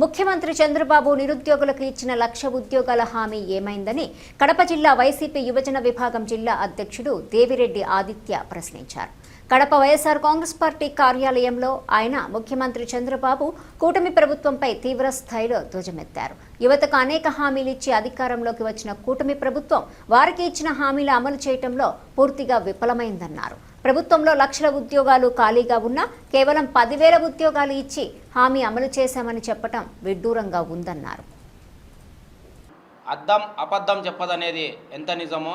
ముఖ్యమంత్రి చంద్రబాబు నిరుద్యోగులకు ఇచ్చిన 1,00,000 ఉద్యోగాల హామీ ఏమైందని కడప జిల్లా వైసీపీ యువజన విభాగం జిల్లా అధ్యక్షుడు దేవిరెడ్డి ఆదిత్య ప్రశ్నించారు. కడప వైఎస్ఆర్ కాంగ్రెస్ పార్టీ కార్యాలయంలో ఆయన ముఖ్యమంత్రి చంద్రబాబు కూటమి ప్రభుత్వంపై తీవ్ర స్థాయిలో ధ్వజమెత్తారు. యువతకు అనేక హామీలు ఇచ్చి అధికారంలోకి వచ్చిన కూటమి ప్రభుత్వం వారికి ఇచ్చిన హామీలు అమలు చేయడంలో పూర్తిగా విఫలమైందన్నారు. ప్రభుత్వంలో లక్షల ఉద్యోగాలు ఖాళీగా ఉన్నా కేవలం 10,000 ఉద్యోగాలు ఇచ్చి హామీ అమలు చేశామని చెప్పడం విడ్డూరంగా ఉందన్నారు. అద్దం అబద్ధం చెప్పదనేది ఎంత నిజమో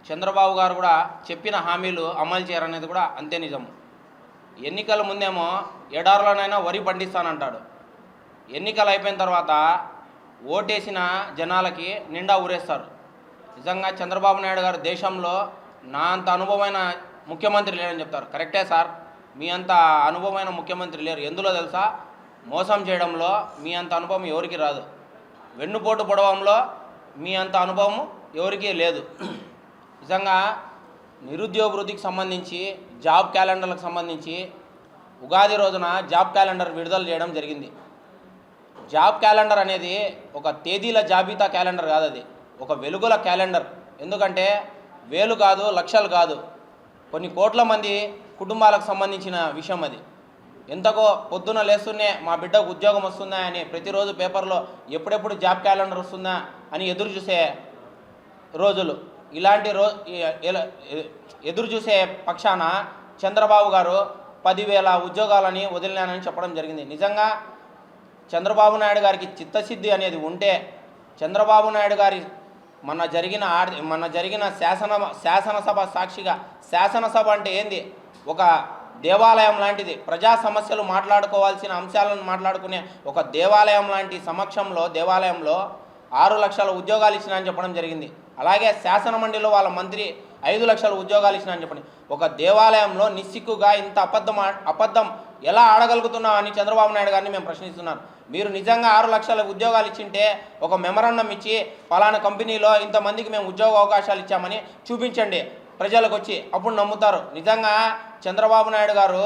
చంద్రబాబు గారు కూడా చెప్పిన హామీలు అమలు చేయరనేది కూడా అంతే నిజము. ఎన్నికల ముందేమో ఎడారులోనైనా వరి పండిస్తానంటాడు. ఎన్నికలు అయిపోయిన తర్వాత ఓటేసిన జనాలకి నిండా ఊరేస్తారు. నిజంగా చంద్రబాబు నాయుడు గారు దేశంలో నా అంత అనుభవమైన ముఖ్యమంత్రి లేరని చెప్తారు. కరెక్టే సార్, మీ అంత అనుభవమైన ముఖ్యమంత్రి లేరు. ఎందులో తెలుసా? మోసం చేయడంలో మీ అంత అనుభవం ఎవరికి రాదు. వెన్నుపోటు పొడవంలో మీ అంత అనుభవం ఎవరికీ లేదు. నిజంగా నిరుద్యోగ వృద్ధికి సంబంధించి జాబ్ క్యాలెండర్లకు సంబంధించి ఉగాది రోజున జాబ్ క్యాలెండర్ విడుదల చేయడం జరిగింది. జాబ్ క్యాలెండర్ అనేది ఒక తేదీల జాబితా క్యాలెండర్ కాదు, అది ఒక వెలుగుల క్యాలెండర్. ఎందుకంటే వేలు కాదు, లక్షలు కాదు, కొన్ని కోట్ల మంది కుటుంబాలకు సంబంధించిన విషయం అది. ఎంతకో పొద్దున లేస్తూనే మా బిడ్డకు ఉద్యోగం వస్తుందా అని ప్రతిరోజు పేపర్లో ఎప్పుడెప్పుడు జాబ్ క్యాలెండర్ వస్తుందా అని ఎదురు చూసే రోజులు. ఇలాంటి ఎదురు చూసే పక్షాన చంద్రబాబు గారు 10,000 ఉద్యోగాలని వదిలినానని చెప్పడం జరిగింది. నిజంగా చంద్రబాబు నాయుడు గారికి చిత్తశుద్ధి అనేది ఉంటే చంద్రబాబు నాయుడు గారి మన జరిగిన శాసనసభ సాక్షిగా, శాసనసభ అంటే ఏంది? ఒక దేవాలయం లాంటిది. ప్రజా సమస్యలు మాట్లాడుకోవాల్సిన అంశాలను మాట్లాడుకునే ఒక దేవాలయం లాంటి దేవాలయంలో 6 లక్షల ఉద్యోగాలు ఇచ్చినా చెప్పడం జరిగింది. అలాగే శాసన మండలిలో వాళ్ళ మంత్రి 5 లక్షల ఉద్యోగాలు ఇచ్చినా చెప్పండి. ఒక దేవాలయంలో నిస్సిగ్గుగా ఇంత అబద్ధం ఎలా ఆడగలుగుతున్నావు అని చంద్రబాబు నాయుడు గారిని మేము ప్రశ్నిస్తున్నాను. మీరు నిజంగా 6 లక్షల ఉద్యోగాలు ఇచ్చింటే ఒక మెమరాండం ఇచ్చి పలానా కంపెనీలో ఇంతమందికి మేము ఉద్యోగ అవకాశాలు ఇచ్చామని చూపించండి ప్రజలకు వచ్చి, అప్పుడు నమ్ముతారు. నిజంగా చంద్రబాబు నాయుడు గారు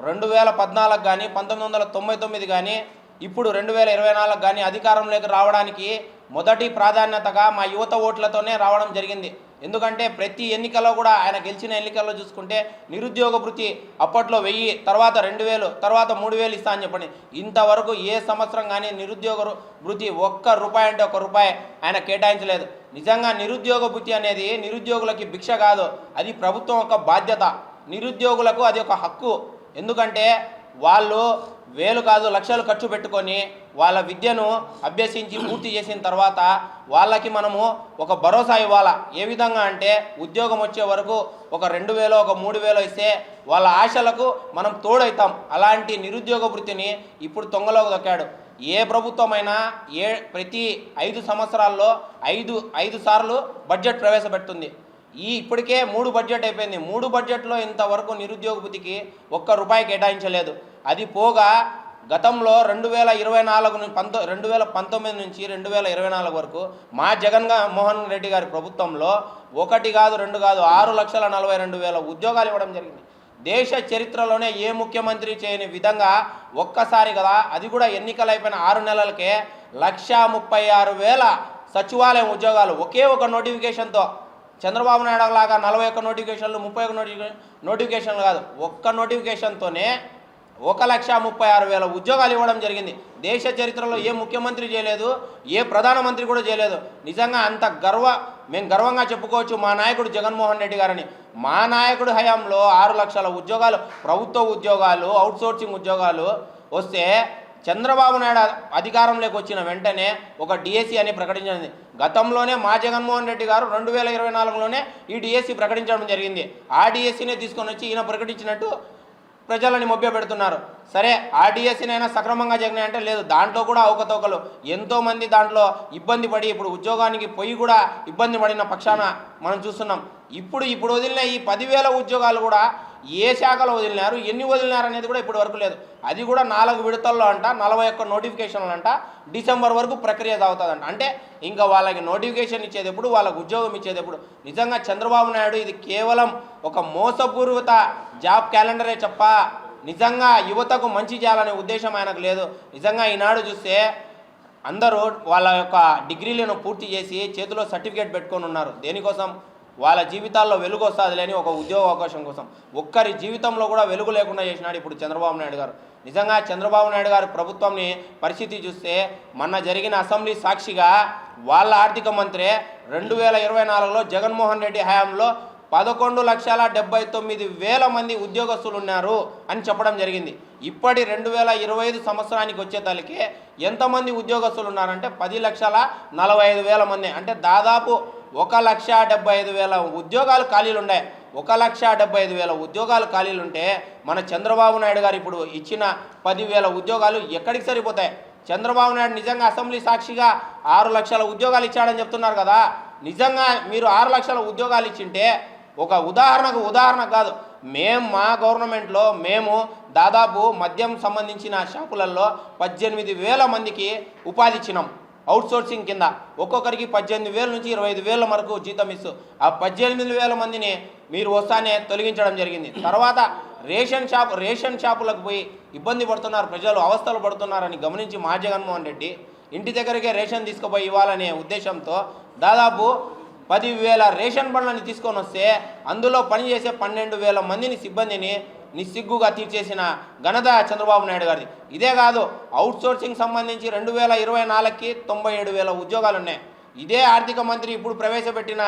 2014 కానీ 1999 కానీ ఇప్పుడు 2024 కానీ అధికారంలోకి రావడానికి మొదటి ప్రాధాన్యతగా మా యువత ఓట్లతోనే రావడం జరిగింది. ఎందుకంటే ప్రతి ఎన్నికల్లో కూడా ఆయన గెలిచిన ఎన్నికల్లో చూసుకుంటే నిరుద్యోగ భృతి అప్పట్లో 1000, తర్వాత 2000, తర్వాత 3000 ఇస్తా అని చెప్పండి. ఇంతవరకు ఏ సంవత్సరం కానీ నిరుద్యోగ భృతి ₹1 అంటే ₹1 ఆయన కేటాయించలేదు. నిజంగా నిరుద్యోగ భృతి అనేది నిరుద్యోగులకి భిక్ష కాదు, అది ప్రభుత్వం యొక్క బాధ్యత. నిరుద్యోగులకు అది ఒక హక్కు. ఎందుకంటే వాళ్ళు వేలు కాదు లక్షలు ఖర్చు పెట్టుకొని వాళ్ళ విద్యను అభ్యసించి పూర్తి చేసిన తర్వాత వాళ్ళకి మనము ఒక భరోసా ఇవ్వాలా. ఏ విధంగా అంటే ఉద్యోగం వచ్చే వరకు ఒక 2,000, ఒక 3,000 ఇస్తే వాళ్ళ ఆశలకు మనం తోడవుతాం. అలాంటి నిరుద్యోగ వృత్తిని ఇప్పుడు తొంగలోకి దొక్కాడు. ఏ ప్రభుత్వమైనా ప్రతి 5 సంవత్సరాల్లో 5 సార్లు బడ్జెట్ ప్రవేశపెడుతుంది. ఇప్పటికే 3 బడ్జెట్ అయిపోయింది. 3 బడ్జెట్లో ఇంతవరకు నిరుద్యోగ వృత్తికి ₹1 కేటాయించలేదు. అది పోగా గతంలో 2019 నుంచి 2024 వరకు మా జగన్మోహన్ రెడ్డి గారి ప్రభుత్వంలో 1 కాదు 2 కాదు 6,42,000 ఉద్యోగాలు ఇవ్వడం జరిగింది. దేశ చరిత్రలోనే ఏ ముఖ్యమంత్రి చేయని విధంగా ఒక్కసారి కదా, అది కూడా ఎన్నికలు అయిపోయిన 6 నెలలకే 1,36,000 సచివాలయం ఉద్యోగాలు ఒకే ఒక నోటిఫికేషన్తో. చంద్రబాబు నాయుడు లాగా 41 నోటిఫికేషన్లు 31 నోటిఫికేషన్లు కాదు, ఒక్క నోటిఫికేషన్తోనే 1,36,000 ఉద్యోగాలు ఇవ్వడం జరిగింది. దేశ చరిత్రలో ఏ ముఖ్యమంత్రి చేయలేదు, ఏ ప్రధానమంత్రి కూడా చేయలేదు. నిజంగా అంత మేము గర్వంగా చెప్పుకోవచ్చు మా నాయకుడు జగన్మోహన్ రెడ్డి గారని. మా నాయకుడు హయాంలో 6 లక్షల ఉద్యోగాలు, ప్రభుత్వ ఉద్యోగాలు, అవుట్సోర్సింగ్ ఉద్యోగాలు వస్తే చంద్రబాబు నాయుడు అధికారంలోకి వచ్చిన వెంటనే ఒక డిఎస్సి అని ప్రకటించింది. గతంలోనే మా జగన్మోహన్ రెడ్డి గారు 2024లోనే ఈ డిఎస్సి ప్రకటించడం జరిగింది. ఆ డిఎస్సినే తీసుకొని వచ్చి ఈయన ప్రకటించినట్టు ప్రజలని మభ్యపెడుతున్నారు. సరే, ఆ డిఎస్సినైనా సక్రమంగా జరిగినాయంటే లేదు, దాంట్లో కూడా అవకతవకలు. ఎంతోమంది దాంట్లో ఇబ్బంది పడి ఇప్పుడు ఉద్యోగానికి పోయి కూడా ఇబ్బంది పడిన పక్షాన మనం చూస్తున్నాం. ఇప్పుడు వదిలిన ఈ 10,000 ఉద్యోగాలు కూడా ఏ శాఖలో వదిలినారు, ఎన్ని వదిలినారు అనేది కూడా ఇప్పటి వరకు లేదు. అది కూడా 4 విడతల్లో అంట, 41 నోటిఫికేషన్లు అంట, డిసెంబర్ వరకు ప్రక్రియ సాగుతుందంట. అంటే ఇంకా వాళ్ళకి నోటిఫికేషన్ ఇచ్చేది ఎప్పుడు, వాళ్ళకి ఉద్యోగం ఇచ్చేది ఎప్పుడు? నిజంగా చంద్రబాబు నాయుడు ఇది కేవలం ఒక మోసపూరిత జాబ్ క్యాలెండరే నిజంగా యువతకు మంచి చేయాలనే ఉద్దేశం ఆయనకు లేదు. నిజంగా ఈనాడు చూస్తే అందరూ వాళ్ళ యొక్క డిగ్రీలను పూర్తి చేసి చేతిలో సర్టిఫికేట్ పెట్టుకొని ఉన్నారు. దేనికోసం? వాళ్ళ జీవితాల్లో వెలుగు వస్తుంది లేని ఒక ఉద్యోగ అవకాశం కోసం. ఒక్కరి జీవితంలో కూడా వెలుగు లేకుండా చేసినాడు ఇప్పుడు చంద్రబాబు నాయుడు గారు. నిజంగా చంద్రబాబు నాయుడు గారు ప్రభుత్వంని పరిస్థితి చూస్తే మొన్న జరిగిన అసెంబ్లీ సాక్షిగా వాళ్ళ ఆర్థిక మంత్రి 2024లో జగన్మోహన్ రెడ్డి హయాంలో 11,79,000 మంది ఉద్యోగస్తులు ఉన్నారు అని చెప్పడం జరిగింది. ఇప్పటి 2025 సంవత్సరానికి వచ్చేతలకి ఎంతమంది ఉద్యోగస్తులు ఉన్నారంటే 10,45,000 మంది. అంటే దాదాపు 1,75,000 ఉద్యోగాలు ఖాళీలు ఉన్నాయి. 1,75,000 ఉద్యోగాలు ఖాళీలు ఉంటే మన చంద్రబాబు నాయుడు గారు ఇప్పుడు ఇచ్చిన 10,000 ఉద్యోగాలు ఎక్కడికి సరిపోతాయి? చంద్రబాబు నాయుడు నిజంగా అసెంబ్లీ సాక్షిగా 6 లక్షల ఉద్యోగాలు ఇచ్చాడని చెప్తున్నారు కదా. నిజంగా మీరు 6 లక్షల ఉద్యోగాలు ఇచ్చింటే ఒక ఉదాహరణ కాదు, మా గవర్నమెంట్లో మేము దాదాపు మద్యం సంబంధించిన షాపులలో 18,000 మందికి ఉపాధి ఇచ్చినాం అవుట్సోర్సింగ్ కింద. ఒక్కొక్కరికి 18,000 నుంచి 25,000 వరకు జీతం ఇస్తూ ఆ 18,000 మందిని మీరు వస్తానే తొలగించడం జరిగింది. తర్వాత రేషన్ షాపులకు పోయి ఇబ్బంది పడుతున్నారు ప్రజలు, అవస్థలు పడుతున్నారని గమనించి మా జగన్మోహన్ రెడ్డి ఇంటి దగ్గరికే రేషన్ తీసుకుపోయి ఇవ్వాలనే ఉద్దేశంతో దాదాపు 10,000 రేషన్ బండ్లని తీసుకొని వస్తే అందులో పనిచేసే 12,000 మందిని సిబ్బందిని నిస్సిగ్గుగా తీర్చేసిన ఘనత చంద్రబాబు నాయుడు గారిది. ఇదే కాదు, అవుట్సోర్సింగ్ సంబంధించి 2024కి 97,000 ఉద్యోగాలు ఉన్నాయి. ఇదే ఆర్థిక మంత్రి ఇప్పుడు ప్రవేశపెట్టిన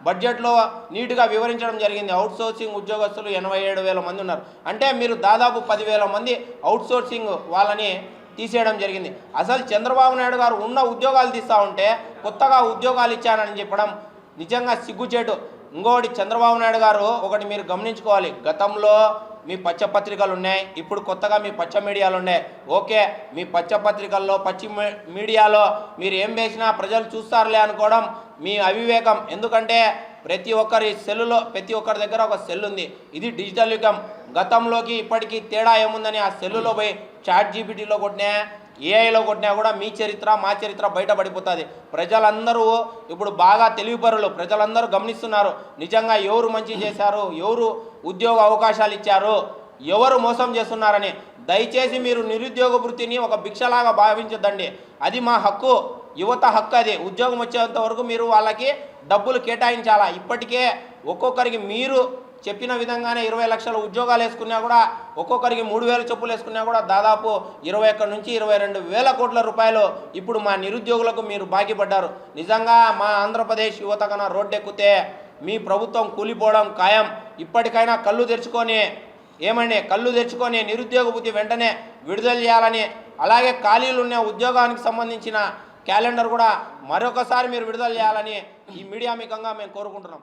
బడ్జెట్లో నీట్గా వివరించడం జరిగింది. అవుట్సోర్సింగ్ ఉద్యోగస్తులు 87,000 మంది ఉన్నారు. అంటే మీరు దాదాపు 10,000 మంది అవుట్సోర్సింగ్ వాళ్ళని తీసేయడం జరిగింది. అసలు చంద్రబాబు నాయుడు గారు ఉన్న ఉద్యోగాలు తీస్తూ ఉంటే కొత్తగా ఉద్యోగాలు ఇచ్చానని చెప్పడం నిజంగా సిగ్గుచేటు. ఇంకోటి చంద్రబాబు నాయుడు గారు ఒకటి మీరు గమనించుకోవాలి, గతంలో మీ పచ్చ పత్రికలు ఉన్నాయి, ఇప్పుడు కొత్తగా మీ పచ్చ మీడియాలు ఉన్నాయి. ఓకే, మీ పచ్చ పత్రికల్లో మీడియాలో మీరు ఏం వేసినా ప్రజలు చూస్తారులే అనుకోవడం మీ అవివేకం. ఎందుకంటే ప్రతి ఒక్కరి దగ్గర ఒక సెల్ ఉంది. ఇది డిజిటల్ యుగం. గతంలోకి ఇప్పటికీ తేడా ఏముందని ఆ సెల్లులో పోయి చాట్ జీపీటీలో కొట్టినా ఏఐలో కొట్టినా కూడా మీ చరిత్ర మా చరిత్ర బయటపడిపోతుంది. ప్రజలందరూ ఇప్పుడు బాగా తెలివిపరులు, ప్రజలందరూ గమనిస్తున్నారు నిజంగా ఎవరు మంచి చేశారు, ఎవరు ఉద్యోగ అవకాశాలు ఇచ్చారు, ఎవరు మోసం చేస్తున్నారని. దయచేసి మీరు నిరుద్యోగ వృత్తిని ఒక భిక్షలాగా భావించొద్దండి. అది మా హక్కు, యువత హక్కు. అది ఉద్యోగం వచ్చేంత వరకు మీరు వాళ్ళకి డబ్బులు కేటాయించాలా. ఇప్పటికే ఒక్కొక్కరికి మీరు చెప్పిన విధంగానే 20 లక్షల ఉద్యోగాలు వేసుకున్నా కూడా ఒక్కొక్కరికి 3,000 చొప్పులు వేసుకున్నా కూడా దాదాపు 21 నుంచి 22,000 కోట్ల రూపాయలు ఇప్పుడు మా నిరుద్యోగులకు మీరు బాకీ పడ్డారు. నిజంగా మా ఆంధ్రప్రదేశ్ యువత కన్నా రోడ్డెక్కితే మీ ప్రభుత్వం కూలిపోవడం ఖాయం. ఇప్పటికైనా కళ్ళు తెరుచుకొని నిరుద్యోగ బుద్ధి వెంటనే విడుదల చేయాలని, అలాగే ఖాళీలు ఉన్న ఉద్యోగానికి సంబంధించిన క్యాలెండర్ కూడా మరొకసారి మీరు విడుదల చేయాలని ఈ మీడియా మీకంగా మేము కోరుకుంటున్నాం.